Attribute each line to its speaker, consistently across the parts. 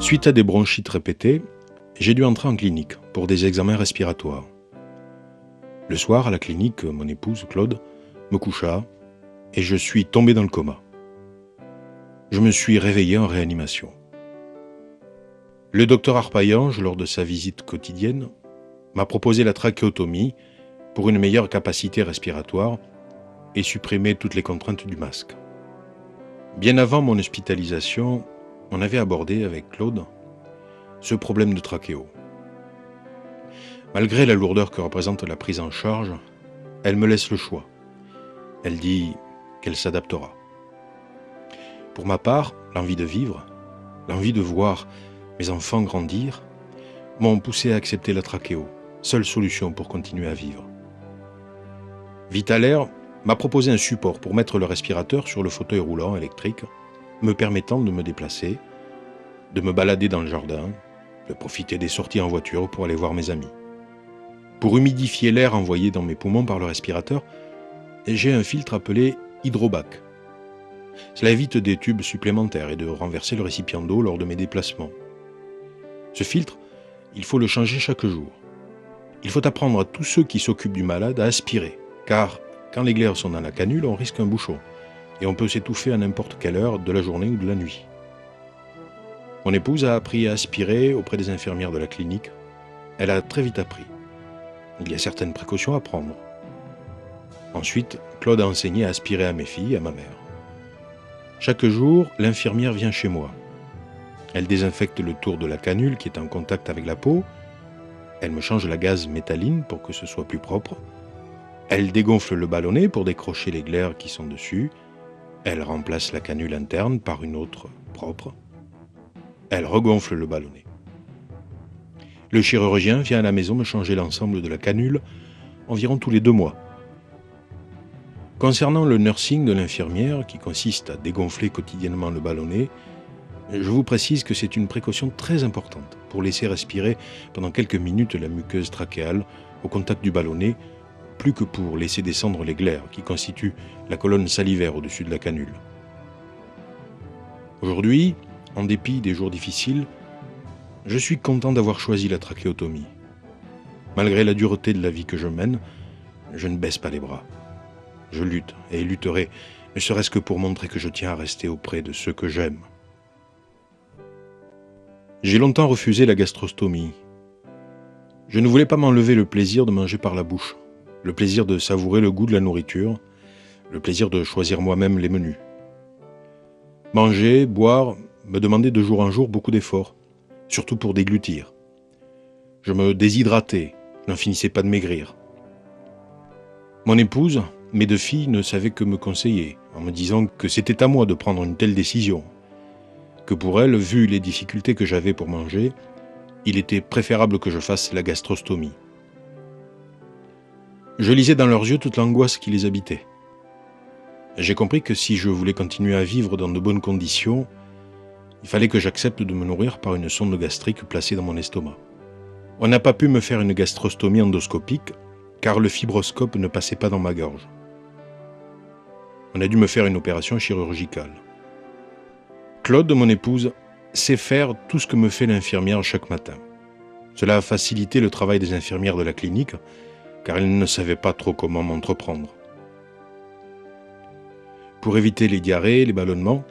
Speaker 1: Suite à des bronchites répétées, j'ai dû entrer en clinique pour des examens respiratoires. Le soir, à la clinique, mon épouse, Claude, me coucha et je suis tombé dans le coma. Je me suis réveillé en réanimation. Le docteur Arpaillange, lors de sa visite quotidienne, m'a proposé la trachéotomie pour une meilleure capacité respiratoire et supprimer toutes les contraintes du masque. Bien avant mon hospitalisation, on avait abordé avec Claude ce problème de trachéo. Malgré la lourdeur que représente la prise en charge, elle me laisse le choix. Elle dit qu'elle s'adaptera. Pour ma part, l'envie de vivre, l'envie de voir mes enfants grandir, m'ont poussé à accepter la trachéo, seule solution pour continuer à vivre. Vitalaire m'a proposé un support pour mettre le respirateur sur le fauteuil roulant électrique, me permettant de me déplacer, de me balader dans le jardin, de profiter des sorties en voiture pour aller voir mes amis. Pour humidifier l'air envoyé dans mes poumons par le respirateur, j'ai un filtre appelé Hydrobac. Cela évite des tubes supplémentaires et de renverser le récipient d'eau lors de mes déplacements. Ce filtre, il faut le changer chaque jour. Il faut apprendre à tous ceux qui s'occupent du malade à aspirer, car quand les glaires sont dans la canule, on risque un bouchon, et on peut s'étouffer à n'importe quelle heure de la journée ou de la nuit. Mon épouse a appris à aspirer auprès des infirmières de la clinique. Elle a très vite appris. Il y a certaines précautions à prendre. Ensuite, Claude a enseigné à aspirer à mes filles et à ma mère. Chaque jour, l'infirmière vient chez moi. Elle désinfecte le tour de la canule qui est en contact avec la peau. Elle me change la gaze métalline pour que ce soit plus propre. Elle dégonfle le ballonnet pour décrocher les glaires qui sont dessus. Elle remplace la canule interne par une autre propre. Elle regonfle le ballonnet. Le chirurgien vient à la maison me changer l'ensemble de la canule environ tous les 2 mois. Concernant le nursing de l'infirmière, qui consiste à dégonfler quotidiennement le ballonnet, je vous précise que c'est une précaution très importante pour laisser respirer pendant quelques minutes la muqueuse trachéale au contact du ballonnet, plus que pour laisser descendre les glaires qui constituent la colonne salivaire au-dessus de la canule. Aujourd'hui, en dépit des jours difficiles, je suis content d'avoir choisi la trachéotomie. Malgré la dureté de la vie que je mène, je ne baisse pas les bras. Je lutte et lutterai, ne serait-ce que pour montrer que je tiens à rester auprès de ceux que j'aime. J'ai longtemps refusé la gastrostomie. Je ne voulais pas m'enlever le plaisir de manger par la bouche, le plaisir de savourer le goût de la nourriture, le plaisir de choisir moi-même les menus. Manger, boire, me demandait de jour en jour beaucoup d'efforts, surtout pour déglutir. Je me déshydratais, je n'en finissais pas de maigrir. Mon épouse, mes 2 filles ne savaient que me conseiller, en me disant que c'était à moi de prendre une telle décision, que pour elles, vu les difficultés que j'avais pour manger, il était préférable que je fasse la gastrostomie. Je lisais dans leurs yeux toute l'angoisse qui les habitait. J'ai compris que si je voulais continuer à vivre dans de bonnes conditions, il fallait que j'accepte de me nourrir par une sonde gastrique placée dans mon estomac. On n'a pas pu me faire une gastrostomie endoscopique, car le fibroscope ne passait pas dans ma gorge. On a dû me faire une opération chirurgicale. Claude, mon épouse, sait faire tout ce que me fait l'infirmière chaque matin. Cela a facilité le travail des infirmières de la clinique, car elles ne savaient pas trop comment m'entreprendre. Pour éviter les diarrhées et les ballonnements,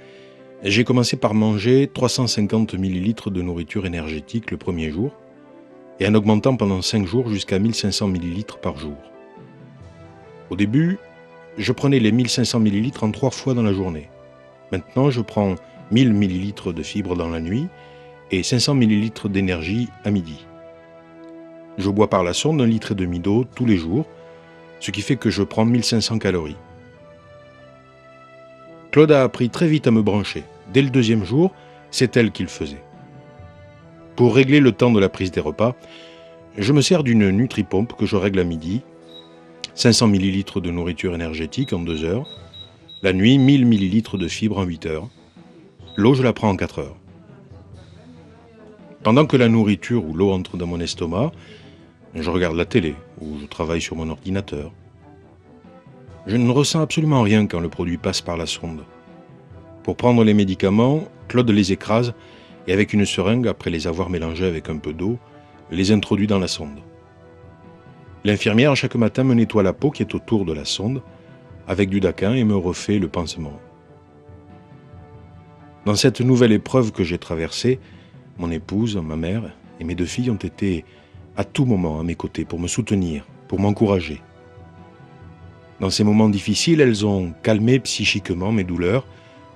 Speaker 1: j'ai commencé par manger 350 ml de nourriture énergétique le premier jour, et en augmentant pendant 5 jours jusqu'à 1500 ml par jour. Au début, je prenais les 1500 ml en 3 fois dans la journée. Maintenant, je prends 1000 ml de fibres dans la nuit et 500 ml d'énergie à midi. Je bois par la sonde 1,5 litre d'eau tous les jours, ce qui fait que je prends 1500 calories. Claude a appris très vite à me brancher. Dès le 2e jour, c'est elle qui le faisait. Pour régler le temps de la prise des repas, je me sers d'une Nutri-Pompe que je règle à midi, 500 ml de nourriture énergétique en 2 heures, la nuit 1000 ml de fibres en 8 heures. L'eau, je la prends en 4 heures. Pendant que la nourriture ou l'eau entre dans mon estomac, je regarde la télé ou je travaille sur mon ordinateur. Je ne ressens absolument rien quand le produit passe par la sonde. Pour prendre les médicaments, Claude les écrase et avec une seringue, après les avoir mélangés avec un peu d'eau, les introduit dans la sonde. L'infirmière, chaque matin, me nettoie la peau qui est autour de la sonde avec du daquin et me refait le pansement. Dans cette nouvelle épreuve que j'ai traversée, mon épouse, ma mère et mes 2 filles ont été à tout moment à mes côtés pour me soutenir, pour m'encourager. Dans ces moments difficiles, elles ont calmé psychiquement mes douleurs,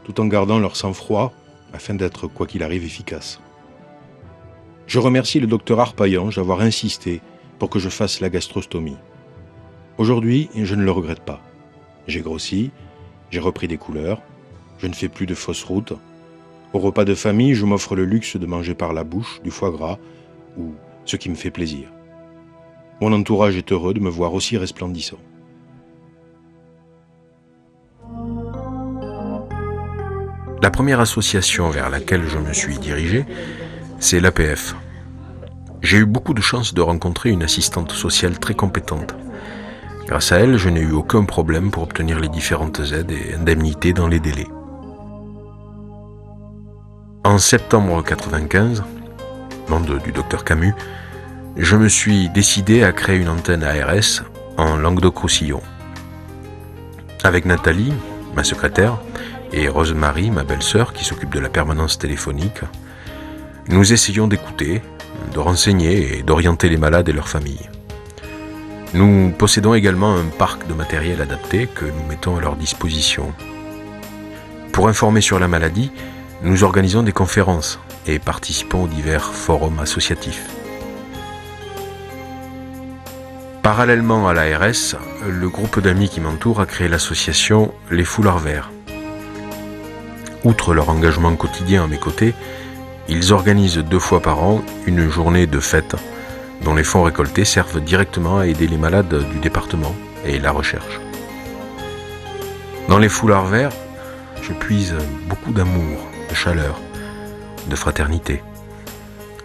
Speaker 1: tout en gardant leur sang-froid afin d'être, quoi qu'il arrive, efficaces. Je remercie le docteur Arpaillange d'avoir insisté pour que je fasse la gastrostomie. Aujourd'hui, je ne le regrette pas. J'ai grossi, j'ai repris des couleurs, je ne fais plus de fausses routes. Au repas de famille, je m'offre le luxe de manger par la bouche du foie gras ou ce qui me fait plaisir. Mon entourage est heureux de me voir aussi resplendissant. La première association vers laquelle je me suis dirigé, c'est l'APF. J'ai eu beaucoup de chance de rencontrer une assistante sociale très compétente. Grâce à elle, je n'ai eu aucun problème pour obtenir les différentes aides et indemnités dans les délais. En septembre 1995, nom du docteur Camus, je me suis décidé à créer une antenne ARS en Languedoc-Roussillon. Avec Nathalie, ma secrétaire, et Rosemarie, ma belle-sœur, qui s'occupe de la permanence téléphonique, nous essayons d'écouter, de renseigner et d'orienter les malades et leurs familles. Nous possédons également un parc de matériel adapté que nous mettons à leur disposition. Pour informer sur la maladie, nous organisons des conférences et participons aux divers forums associatifs. Parallèlement à l'ARS, le groupe d'amis qui m'entoure a créé l'association Les Foulards Verts. Outre leur engagement quotidien à mes côtés, ils organisent 2 fois par an une journée de fête dont les fonds récoltés servent directement à aider les malades du département et la recherche. Dans les Foulards Verts, je puise beaucoup d'amour, de chaleur, de fraternité.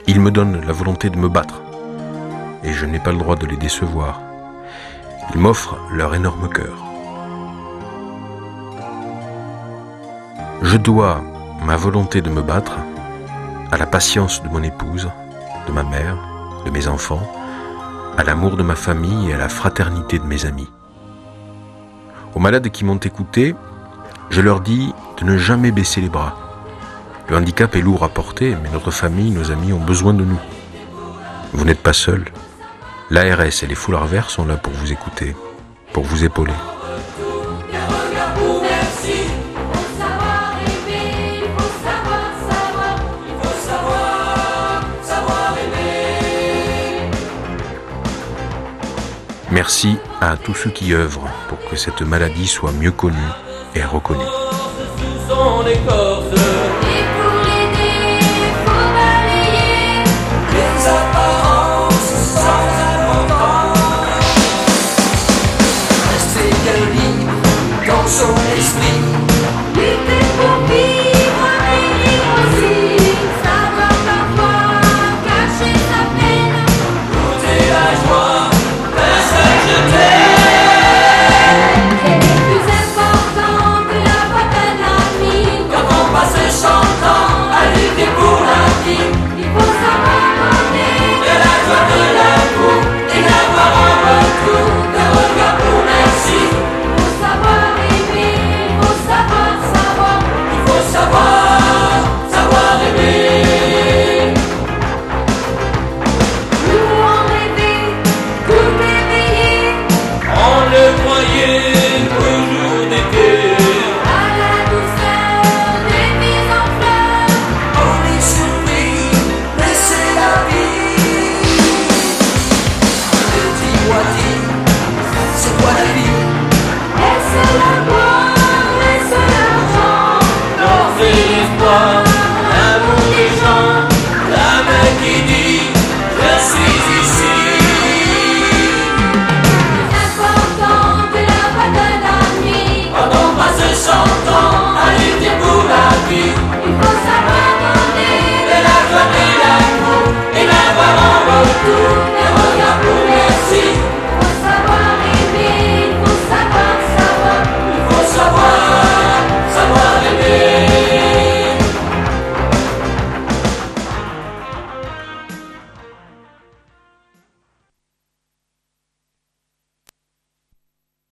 Speaker 1: Ils me donnent la volonté de me battre et je n'ai pas le droit de les décevoir. Ils m'offrent leur énorme cœur. Je dois ma volonté de me battre à la patience de mon épouse, de ma mère, de mes enfants, à l'amour de ma famille et à la fraternité de mes amis. Aux malades qui m'ont écouté, je leur dis de ne jamais baisser les bras. Le handicap est lourd à porter, mais notre famille, nos amis ont besoin de nous. Vous n'êtes pas seuls. L'ARS et les Foulards Verts sont là pour vous écouter, pour vous épauler. Merci à tous ceux qui œuvrent pour que cette maladie soit mieux connue et reconnue.